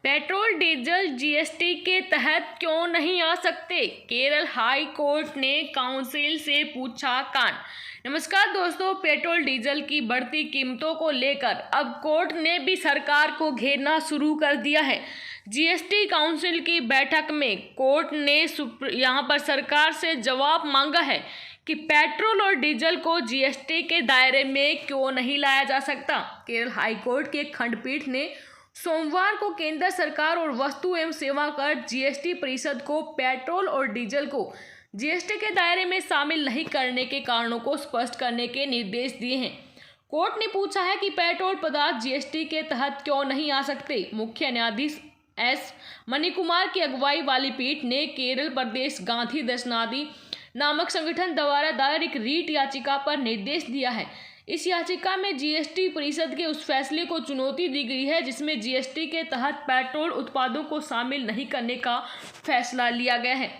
Petrol diesel GST के तहत क्यों नहीं आ सकते? केरल हाई कोर्ट ने काउंसिल से पूछा कान। नमस्कार दोस्तों, पेट्रोल डीजल की बढ़ती कीमतों को लेकर अब कोर्ट ने भी सरकार को घेरना शुरू कर दिया है। जीएसटी काउंसिल की बैठक में कोर्ट ने यहां पर सरकार से जवाब मांगा है कि पेट्रोल और डीजल को जीएसटी के दायरे में क्यों नहीं लाया जा सकता। केरल हाई कोर्ट की खंडपीठ ने सोमवार को केंद्र सरकार और वस्तु एवं सेवा कर जीएसटी परिषद को पेट्रोल और डीजल को जीएसटी के दायरे में शामिल नहीं करने के कारणों को स्पष्ट करने के निर्देश दिए हैं। कोर्ट ने पूछा है कि पेट्रोल पदार्थ जीएसटी के तहत क्यों नहीं आ सकते। मुख्य न्यायाधीश एस मणिकुमार की अगुवाई वाली पीठ ने केरल प्रदेश गांधी दर्शनादि नामक संगठन द्वारा दायर एक रीट याचिका पर निर्देश दिया है। इस याचिका में जीएसटी परिषद के उस फैसले को चुनौती दी गई है जिसमें जीएसटी के तहत पेट्रोल उत्पादों को शामिल नहीं करने का फैसला लिया गया है।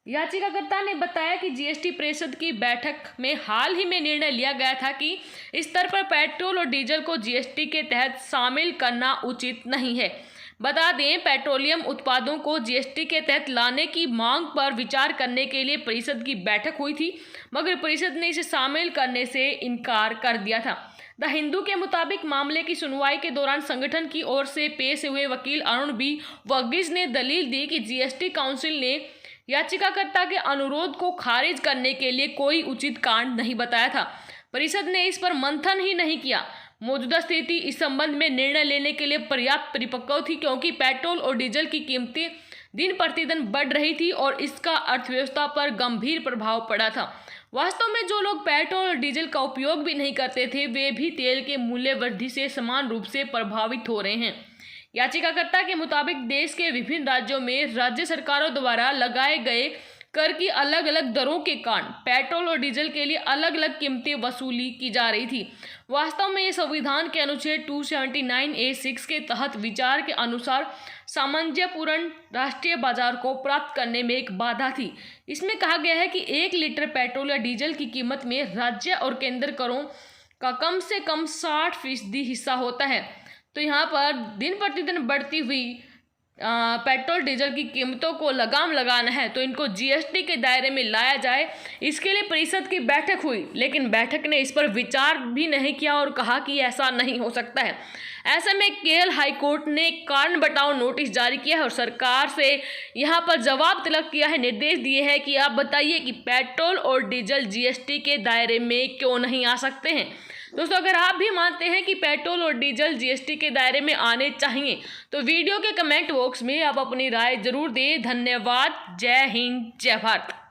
याचिकाकर्ता ने बताया कि जीएसटी परिषद की बैठक में हाल ही में निर्णय लिया गया था कि इस स्तर पर पेट्रोल और डीजल को जीएसटी के तहत शामिल करना उचित नहीं है। बता दें, पेट्रोलियम उत्पादों को जीएसटी के तहत लाने की मांग पर विचार करने के लिए परिषद की बैठक हुई थी, मगर परिषद ने इसे शामिल करने से इनकार कर दिया था। द हिंदू के मुताबिक मामले की सुनवाई के दौरान संगठन की ओर से पेश हुए वकील अरुण बी वर्गीस ने दलील दी कि जीएसटी काउंसिल ने याचिकाकर्ता के अनुरोध को खारिज करने के लिए कोई उचित कारण नहीं बताया था। परिषद ने इस पर मंथन ही नहीं किया। मौजूदा स्थिति इस संबंध में निर्णय लेने के लिए पर्याप्त परिपक्व थी, क्योंकि पेट्रोल और डीजल की कीमतें दिन प्रतिदिन बढ़ रही थी और इसका अर्थव्यवस्था पर गंभीर प्रभाव पड़ा था। वास्तव में जो लोग पेट्रोल और डीजल का उपयोग भी नहीं करते थे, वे भी तेल के मूल्य वृद्धि से समान रूप से प्रभावित हो रहे हैं। याचिकाकर्ता के मुताबिक देश के विभिन्न राज्यों में राज्य सरकारों द्वारा लगाए गए कर की अलग अलग दरों के कारण पेट्रोल और डीजल के लिए अलग अलग कीमतें वसूली की जा रही थी। वास्तव में ये संविधान के अनुच्छेद 279A6 के तहत विचार के अनुसार सामंजस्यपूर्ण राष्ट्रीय बाजार को प्राप्त करने में एक बाधा थी। इसमें कहा गया है कि 1 लीटर पेट्रोल या डीजल की कीमत में राज्य और केंद्र करों का कम से कम 60% हिस्सा होता है। तो यहाँ पर दिन प्रतिदिन बढ़ती हुई पेट्रोल डीजल की कीमतों को लगाम लगाना है तो इनको जीएसटी के दायरे में लाया जाए। इसके लिए परिषद की बैठक हुई, लेकिन बैठक ने इस पर विचार भी नहीं किया और कहा कि ऐसा नहीं हो सकता है। ऐसे में केरल हाई कोर्ट ने कारण बताओ नोटिस जारी किया है और सरकार से यहाँ पर जवाब तलब किया है, निर्देश दिए हैं कि आप बताइए कि पेट्रोल और डीजल जीएसटी के दायरे में क्यों नहीं आ सकते हैं। दोस्तों, अगर आप भी मानते हैं कि पेट्रोल और डीजल जीएसटी के दायरे में आने चाहिए तो वीडियो के कमेंट बॉक्स में आप अपनी राय जरूर दें। धन्यवाद। जय हिंद, जय भारत।